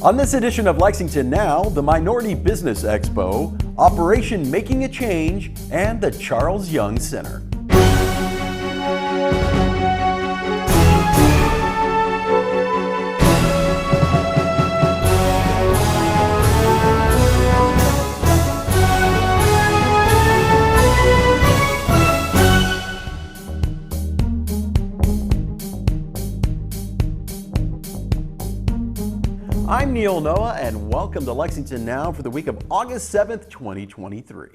On this edition of Lexington Now, the Minority Business Expo, Operation Making a Change, and the Charles Young Center. I'm Neil Noah, and welcome to Lexington Now for the week of August 7th, 2023.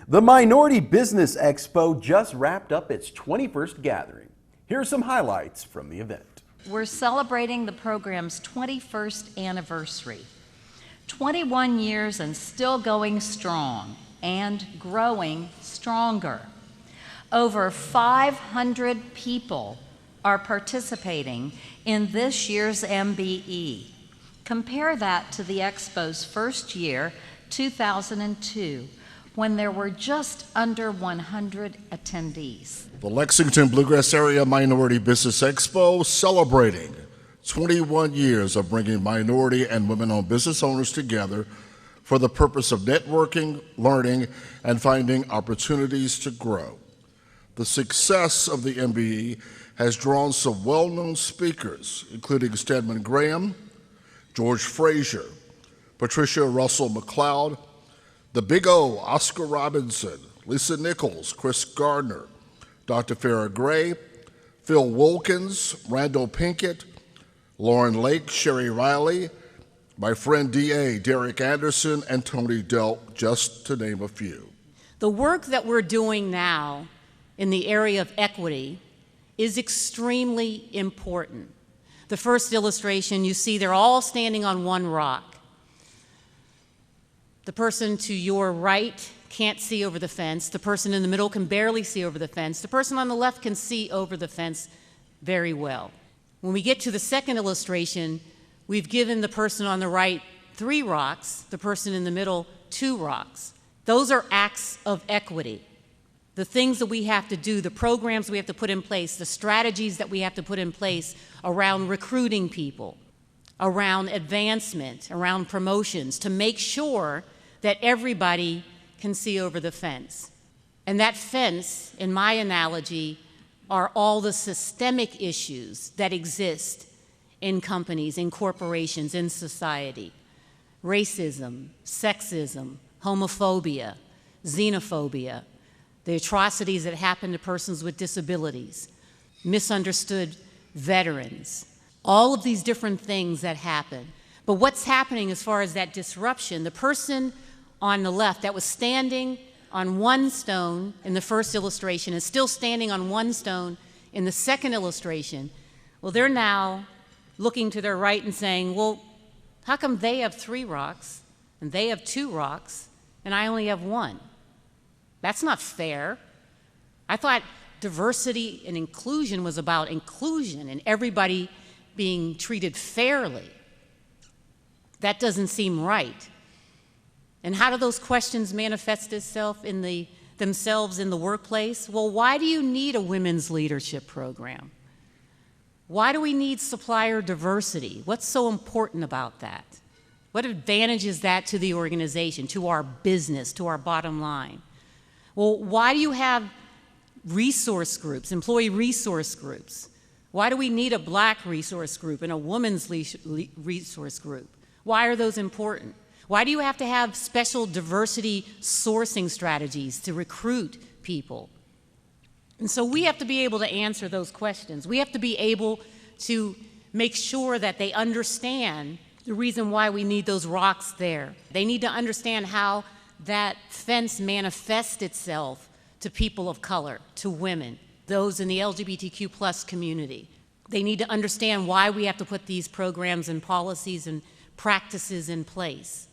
The Minority Business Expo just wrapped up its 21st gathering. Here are some highlights from the event. We're celebrating the program's 21st anniversary. 21 years and still going strong and growing stronger. Over 500 people are participating in this year's MBE. Compare that to the Expo's first year, 2002, when there were just under 100 attendees. The Lexington Bluegrass Area Minority Business Expo celebrating 21 years of bringing minority and women-owned business owners together for the purpose of networking, learning, and finding opportunities to grow. The success of the MBE has drawn some well-known speakers, including Stedman Graham, George Frazier, Patricia Russell McLeod, the Big O, Oscar Robinson, Lisa Nichols, Chris Gardner, Dr. Farrah Gray, Phil Wilkins, Randall Pinkett, Lauren Lake, Sherry Riley, my friend D.A., Derek Anderson, and Tony Delk, just to name a few. The work that we're doing now in the area of equity is extremely important. The first illustration, you see they're all standing on one rock. The person to your right can't see over the fence. The person in the middle can barely see over the fence. The person on the left can see over the fence very well. When we get to the second illustration, we've given the person on the right 3 rocks, the person in the middle 2 rocks. Those are acts of equity. The things that we have to do, the programs we have to put in place, the strategies that we have to put in place around recruiting people, around advancement, around promotions, to make sure that everybody can see over the fence. And that fence, in my analogy, are all the systemic issues that exist in companies, in corporations, in society. Racism, sexism, homophobia, xenophobia, the atrocities that happen to persons with disabilities, misunderstood veterans, all of these different things that happen. But what's happening as far as that disruption, the person on the left that was standing on one stone in the first illustration is still standing on one stone in the second illustration. Well, they're now looking to their right and saying, well, how come they have 3 rocks and they have 2 rocks and I only have 1? That's not fair. I thought diversity and inclusion was about inclusion and everybody being treated fairly. That doesn't seem right. And how do those questions manifest themselves in the workplace? Well, why do you need a women's leadership program? Why do we need supplier diversity? What's so important about that? What advantage is that to the organization, to our business, to our bottom line? Well, why do you have resource groups, employee resource groups? Why do we need a black resource group and a women's resource group? Why are those important? Why do you have to have special diversity sourcing strategies to recruit people? And so we have to be able to answer those questions. We have to be able to make sure that they understand the reason why we need those rocks there. They need to understand how that fence manifests itself to people of color, to women, those in the LGBTQ plus community. They need to understand why we have to put these programs and policies and practices in place.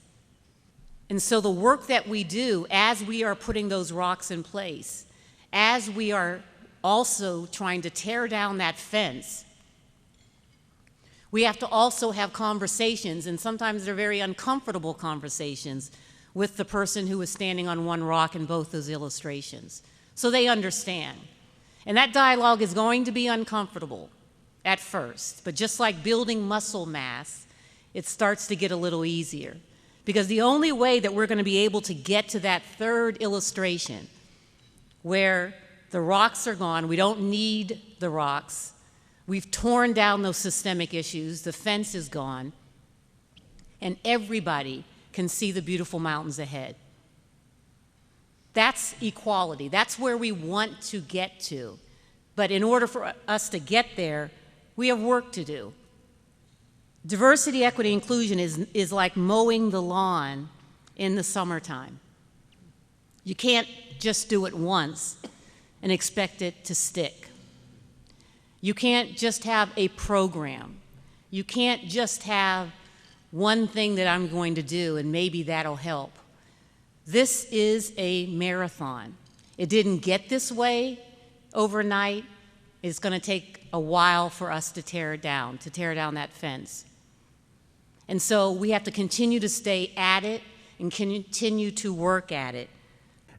And so the work that we do as we are putting those rocks in place, as we are also trying to tear down that fence, we have to also have conversations, and sometimes they're very uncomfortable conversations, with the person who is standing on one rock in both those illustrations, so they understand. And that dialogue is going to be uncomfortable at first, but just like building muscle mass, it starts to get a little easier. Because the only way that we're going to be able to get to that third illustration where the rocks are gone, we don't need the rocks, we've torn down those systemic issues, the fence is gone, and everybody can see the beautiful mountains ahead. That's equality. That's where we want to get to. But in order for us to get there, we have work to do. Diversity, equity, inclusion is like mowing the lawn in the summertime. You can't just do it once and expect it to stick. You can't just have a program. You can't just have one thing that I'm going to do and maybe that'll help. This is a marathon. It didn't get this way overnight. It's going to take a while for us to tear down that fence. And so we have to continue to stay at it and continue to work at it.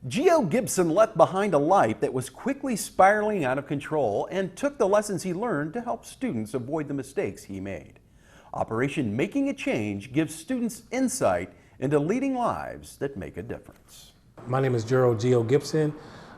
Geo Gibson left behind a life that was quickly spiraling out of control and took the lessons he learned to help students avoid the mistakes he made. Operation Making a Change gives students insight into leading lives that make a difference. My name is Geo Gibson.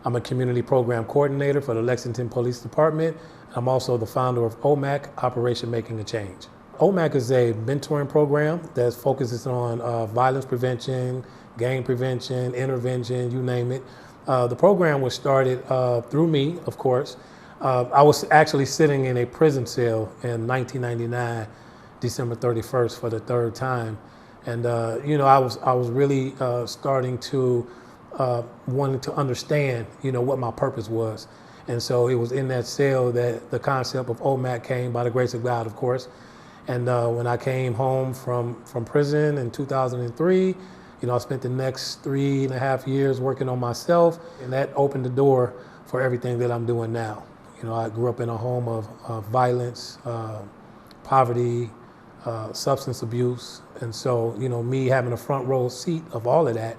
I'm a community program coordinator for the Lexington Police Department. I'm also the founder of OMAC, Operation Making a Change. OMAC is a mentoring program that focuses on violence prevention, gang prevention, intervention, you name it. The program was started through me, of course. I was actually sitting in a prison cell in 1999, December 31st for the third time. And I was really starting to wanting to understand, what my purpose was. And so it was in that cell that the concept of OMAC came, by the grace of God, of course. And when I came home from prison in 2003, I spent the next 3.5 years working on myself, and that opened the door for everything that I'm doing now. I grew up in a home of violence, poverty, substance abuse, and so, me having a front row seat of all of that,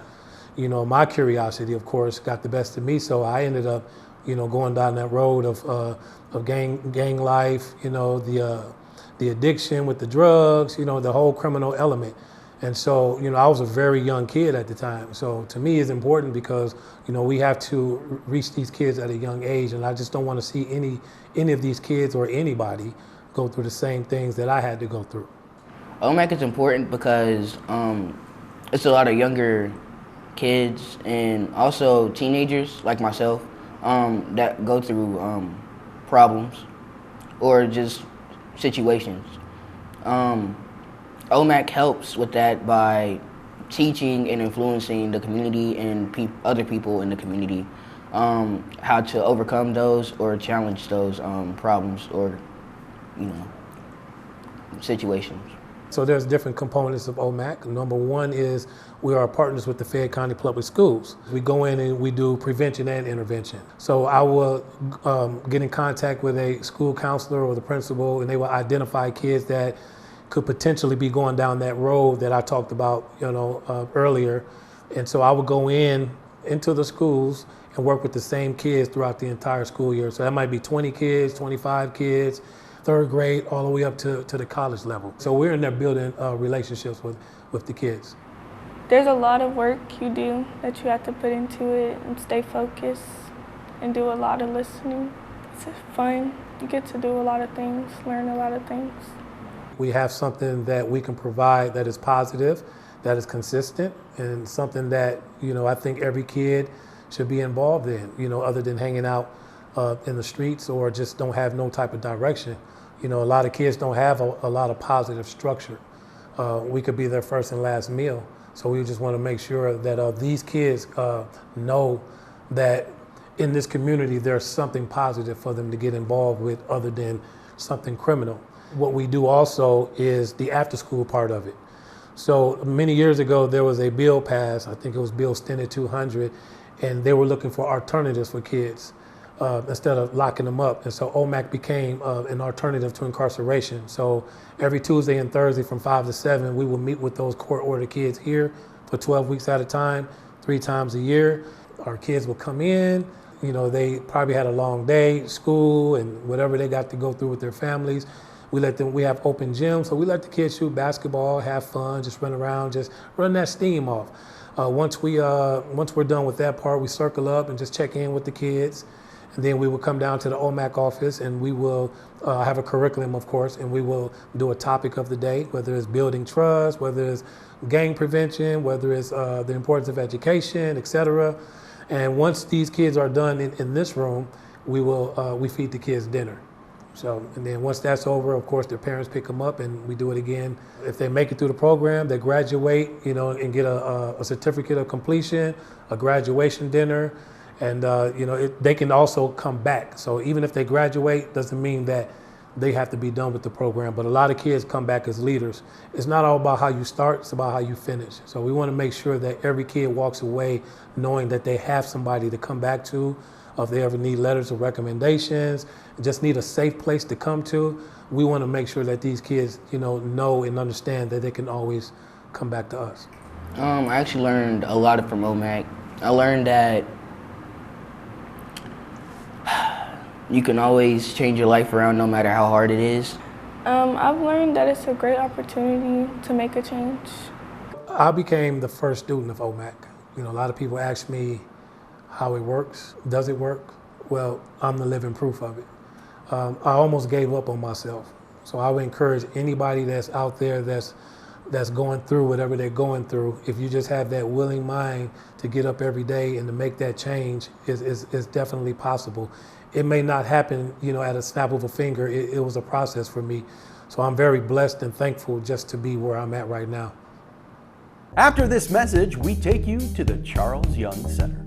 my curiosity, of course, got the best of me, so I ended up, going down that road of gang life, the addiction with the drugs, the whole criminal element. And so, I was a very young kid at the time. So to me, it's important because, we have to reach these kids at a young age, and I just don't want to see any of these kids or anybody go through the same things that I had to go through. OMAC is important because it's a lot of younger kids and also teenagers like myself that go through problems or just situations. OMAC helps with that by teaching and influencing the community and other people in the community how to overcome those or challenge those problems or situations. So there's different components of OMAC. Number one is we are partners with the Fayette County Public Schools. We go in and we do prevention and intervention. So I will get in contact with a school counselor or the principal, and they will identify kids that could potentially be going down that road that I talked about, earlier. And so I would go into the schools and work with the same kids throughout the entire school year. So that might be 20 kids, 25 kids, third grade, all the way up to the college level. So we're in there building relationships with the kids. There's a lot of work you do that you have to put into it and stay focused and do a lot of listening. It's fun. You get to do a lot of things, learn a lot of things. We have something that we can provide that is positive, that is consistent, and something that, I think every kid should be involved in, other than hanging out in the streets or just don't have no type of direction. A lot of kids don't have a lot of positive structure. We could be their first and last meal. So we just want to make sure that these kids know that in this community there's something positive for them to get involved with other than something criminal. What we do also is the after-school part of it. So many years ago there was a bill passed, I think it was Bill Stented 200, and they were looking for alternatives for kids instead of locking them up. And so OMAC became an alternative to incarceration. So every Tuesday and Thursday from 5 to 7, we would meet with those court-ordered kids here for 12 weeks at a time, 3 times a year. Our kids would come in, they probably had a long day, school and whatever they got to go through with their families. We have open gyms, so we let the kids shoot basketball, have fun, just run around, just run that steam off. Once we're done with that part, we circle up and just check in with the kids. And then we will come down to the OMAC office and we will have a curriculum, of course, and we will do a topic of the day, whether it's building trust, whether it's gang prevention, whether it's the importance of education, et cetera. And once these kids are done in this room, we feed the kids dinner. So, and then once that's over, of course, their parents pick them up and we do it again. If they make it through the program, they graduate, and get a certificate of completion, a graduation dinner, and they can also come back. So even if they graduate, doesn't mean that they have to be done with the program. But a lot of kids come back as leaders. It's not all about how you start, it's about how you finish. So we want to make sure that every kid walks away knowing that they have somebody to come back to. If they ever need letters of recommendations, just need a safe place to come to, we want to make sure that these kids, know and understand that they can always come back to us. I actually learned a lot from OMAC. I learned that you can always change your life around no matter how hard it is. I've learned that it's a great opportunity to make a change. I became the first student of OMAC. A lot of people ask me how it works. Does it work? Well, I'm the living proof of it. I almost gave up on myself. So I would encourage anybody that's out there that's going through whatever they're going through, if you just have that willing mind to get up every day and to make that change, is definitely possible. It may not happen, at a snap of a finger. It was a process for me. So I'm very blessed and thankful just to be where I'm at right now. After this message, we take you to the Charles Young Center.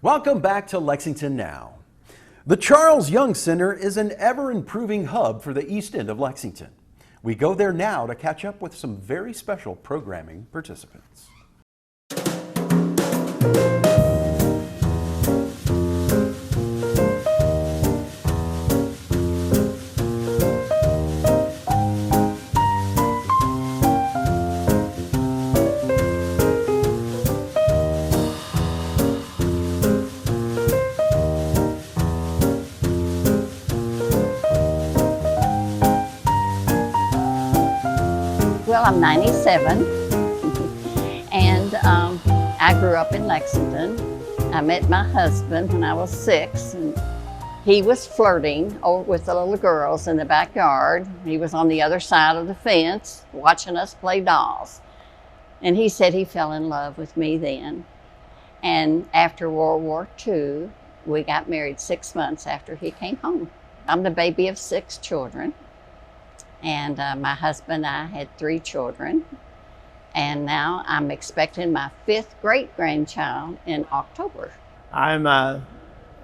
Welcome back to Lexington Now. The Charles Young Center is an ever-improving hub for the East End of Lexington. We go there now to catch up with some very special programming participants. Well, I'm 97, and I grew up in Lexington. I met my husband when I was 6, and he was flirting with the little girls in the backyard. He was on the other side of the fence watching us play dolls. And he said he fell in love with me then. And after World War II, we got married 6 months after he came home. I'm the baby of 6 children. And my husband and I had 3 children. And now I'm expecting my 5th great-grandchild in October. I'm a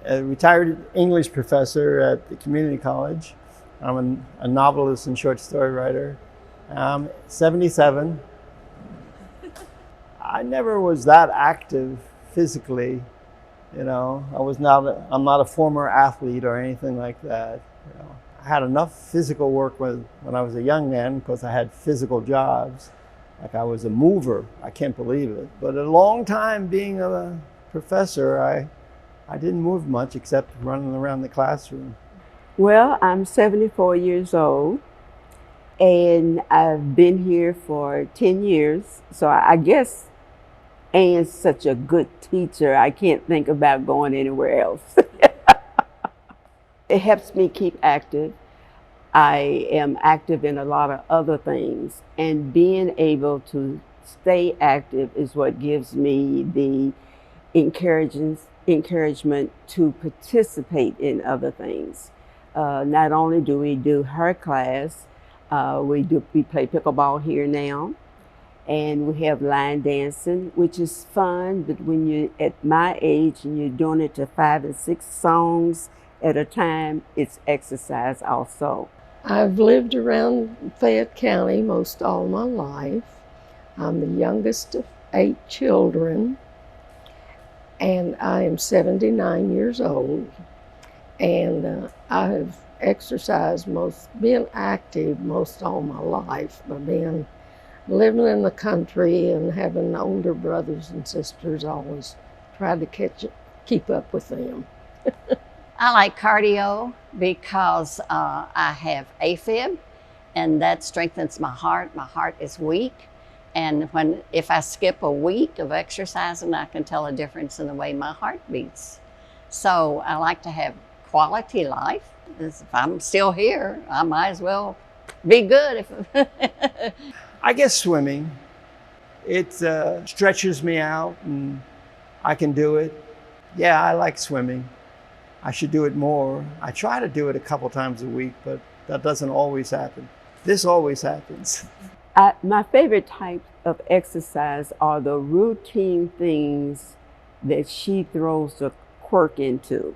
retired English professor at the community college. I'm a novelist and short story writer. I'm 77. I never was that active physically, I'm not a former athlete or anything like that. I had enough physical work when I was a young man because I had physical jobs. Like I was a mover, I can't believe it. But a long time being a professor, I didn't move much except running around the classroom. Well, I'm 74 years old and I've been here for 10 years. So I guess Anne's such a good teacher, I can't think about going anywhere else. It helps me keep active. I am active in a lot of other things, and being able to stay active is what gives me the encouragement to participate in other things. Not only do we do her class, We play pickleball here now, and we have line dancing, which is fun. But when you're at my age and you're doing it to 5 and 6 songs at a time, it's exercise also. I've lived around Fayette County most all my life. I'm the youngest of 8 children, and I am 79 years old. And I have exercised been active most all my life by living in the country and having older brothers and sisters. I always tried to keep up with them. I like cardio because I have AFib, and that strengthens my heart. My heart is weak, and if I skip a week of exercising, I can tell a difference in the way my heart beats. So I like to have quality life. If I'm still here, I might as well be good. I guess swimming. It stretches me out and I can do it. Yeah, I like swimming. I should do it more. I try to do it a couple times a week, but that doesn't always happen. This always happens. My favorite type of exercise are the routine things that she throws a quirk into.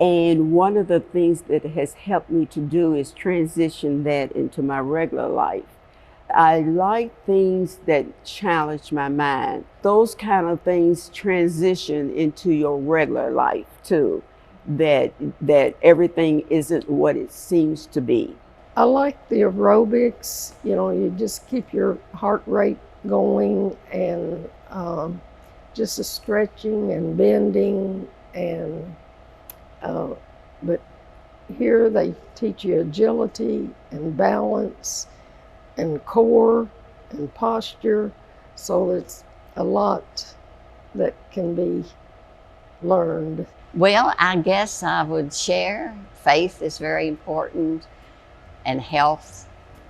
And one of the things that has helped me to do is transition that into my regular life. I like things that challenge my mind. Those kind of things transition into your regular life too, that everything isn't what it seems to be. I like the aerobics. You just keep your heart rate going, and just the stretching and bending, and but here they teach you agility and balance and core and posture, so it's a lot that can be learned. Well, I guess I would share faith is very important, and health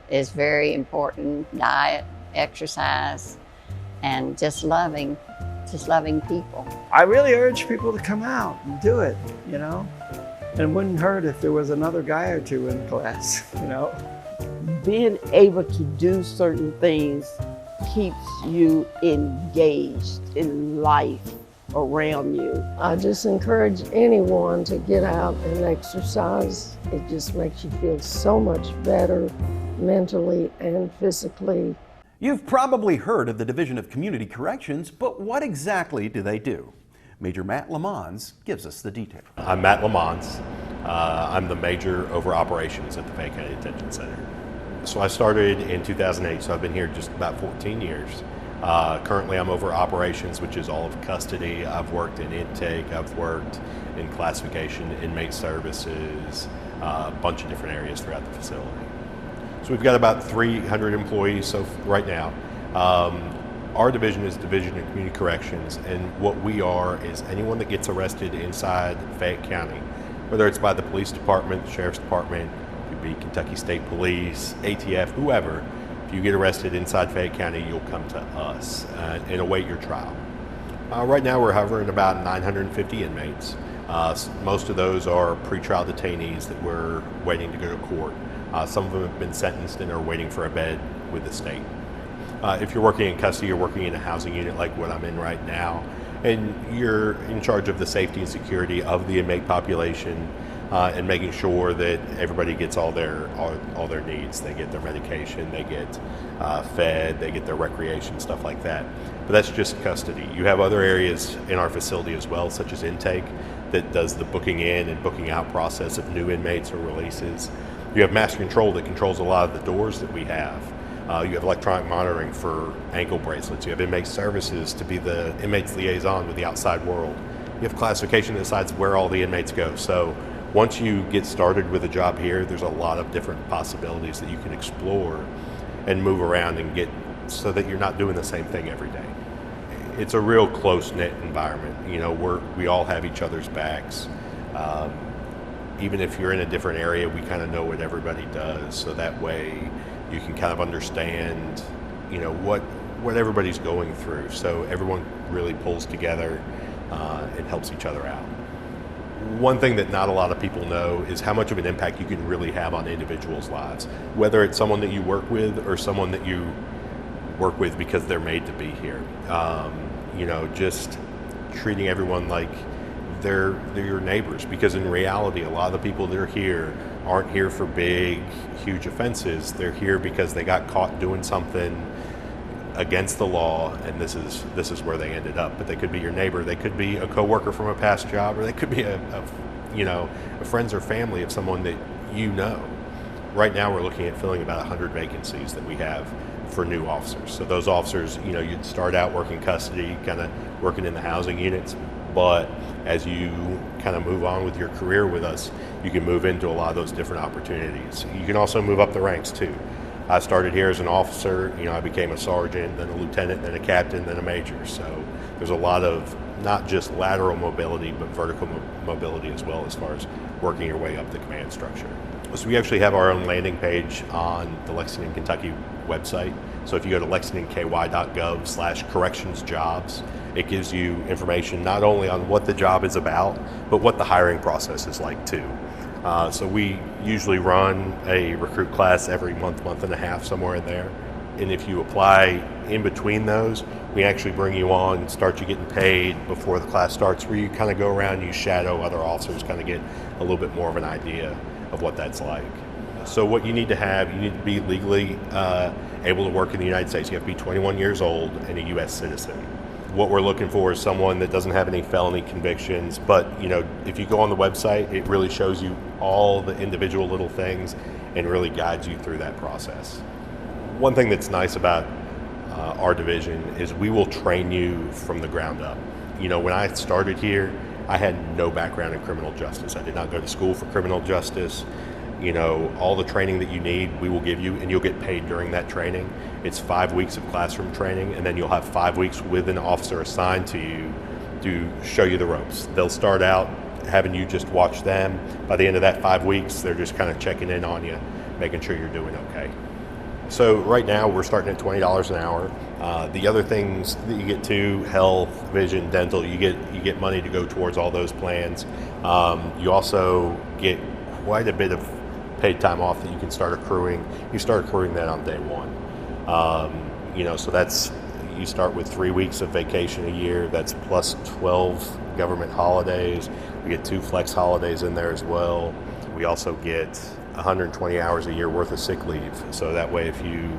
is very important, diet, exercise, and just loving people. I really urge people to come out and do it, And it wouldn't hurt if there was another guy or two in class, Being able to do certain things keeps you engaged in life around you. I just encourage anyone to get out and exercise. It just makes you feel so much better mentally and physically. You've probably heard of the Division of Community Corrections, but what exactly do they do? Major Matt Lamons gives us the details. I'm Matt Lamons. I'm the major over operations at the Fayette County Detention Center. So I started in 2008, so I've been here just about 14 years. Currently I'm over operations, which is all of custody. I've worked in intake, I've worked in classification, inmate services, a bunch of different areas throughout the facility. So we've got about 300 employees right now. Our division is Division of Community Corrections, and what we are is anyone that gets arrested inside Fayette County, whether it's by the police department, the sheriff's department, it could be Kentucky State Police, ATF, whoever. If you get arrested inside Fayette County, you'll come to us and await your trial. Right now we're hovering about 950 inmates. Most of those are pretrial detainees that we're waiting to go to court. Some of them have been sentenced and are waiting for a bed with the state. If you're working in custody, you're working in a housing unit like what I'm in right now, and you're in charge of the safety and security of the inmate population and making sure that everybody gets all their needs. They get their medication, they get fed, they get their recreation, stuff like that. But that's just custody. You have other areas in our facility as well, such as intake, that does the booking in and booking out process of new inmates or releases. You have master control that controls a lot of the doors that we have. You have electronic monitoring for ankle bracelets. You have inmate services to be the inmate's liaison with the outside world. You have classification that decides where all the inmates go. So once you get started with a job here, there's a lot of different possibilities that you can explore and move around and get so that you're not doing the same thing every day. It's a real close-knit environment. We all have each other's backs. Even if you're in a different area, we kind of know what everybody does, so that way you can kind of understand, what everybody's going through. So everyone really pulls together and helps each other out. One thing that not a lot of people know is how much of an impact you can really have on individuals' lives, whether it's someone that you work with or someone that you work with because they're made to be here. Just treating everyone like they're your neighbors, because in reality, a lot of the people that are here aren't here for big, huge offenses. They're here because they got caught doing something against the law, and this is where they ended up. But they could be your neighbor, they could be a coworker from a past job, or they could be a friends or family of someone that you know. Right now, we're looking at filling about 100 vacancies that we have for new officers. So those officers, you'd start out working custody, kind of working in the housing units, but as you kind of move on with your career with us, you can move into a lot of those different opportunities. You can also move up the ranks too. I started here as an officer, I became a sergeant, then a lieutenant, then a captain, then a major. So there's a lot of not just lateral mobility, but vertical mobility as well, as far as working your way up the command structure. So we actually have our own landing page on the Lexington, Kentucky website. So if you go to lexingtonky.gov/correctionsjobs, it gives you information not only on what the job is about, but what the hiring process is like too. So we usually run a recruit class every month and a half, somewhere in there. And if you apply in between those, we actually bring you on, start you getting paid before the class starts, where you kind of go around, you shadow other officers, kind of get a little bit more of an idea of what that's like. So what you need to have, you need to be legally able to work in the United States. You have to be 21 years old and a U.S. citizen. What we're looking for is someone that doesn't have any felony convictions, but if you go on the website, it really shows you all the individual little things and really guides you through that process. One thing that's nice about our division is we will train you from the ground up. When I started here, I had no background in criminal justice. I did not go to school for criminal justice. All the training that you need, we will give you, and you'll get paid during that training. It's 5 weeks of classroom training, and then you'll have 5 weeks with an officer assigned to you to show you the ropes. They'll start out having you just watch them. By the end of that 5 weeks, they're just kind of checking in on you, making sure you're doing okay. So right now, we're starting at $20 an hour. The other things that you get to, health, vision, dental, you get money to go towards all those plans. You also get quite a bit of paid time off that you can start accruing. You start accruing that on day one. So that's, you start with 3 weeks of vacation a year. That's plus 12 government holidays. We get 2 flex holidays in there as well. We also get 120 hours a year worth of sick leave. So that way, if you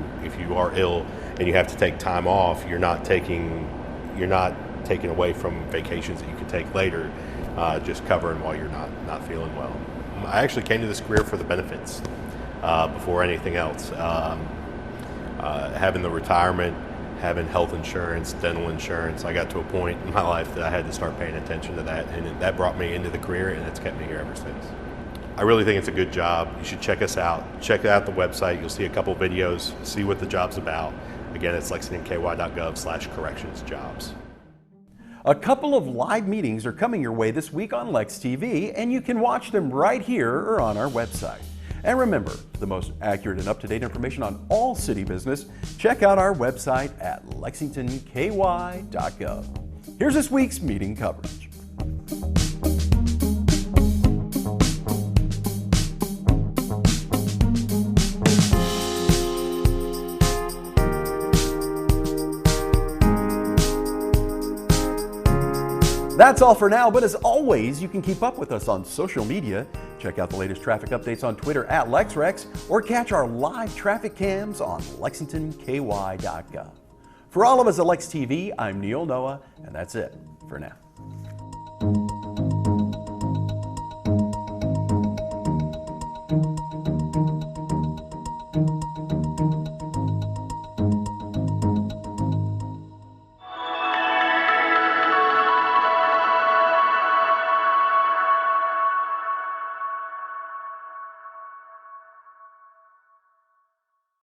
are ill and you have to take time off, you're not taking away from vacations that you can take later, just covering while you're not feeling well. I actually came to this career for the benefits before anything else. Having the retirement, having health insurance, dental insurance, I got to a point in my life that I had to start paying attention to that, and that brought me into the career, and it's kept me here ever since. I really think it's a good job. You should check us out. Check out the website. You'll see a couple videos, see what the job's about. Again, it's lexingtonky.gov/correctionsjobs. A couple of live meetings are coming your way this week on Lex TV, and you can watch them right here or on our website. And remember, the most accurate and up-to-date information on all city business, check out our website at lexingtonky.gov. Here's this week's meeting coverage. That's all for now, but as always, you can keep up with us on social media. Check out the latest traffic updates on Twitter at LexRex, or catch our live traffic cams on lexingtonky.gov. For all of us at Lex TV, I'm Neil Noah, and that's it for now.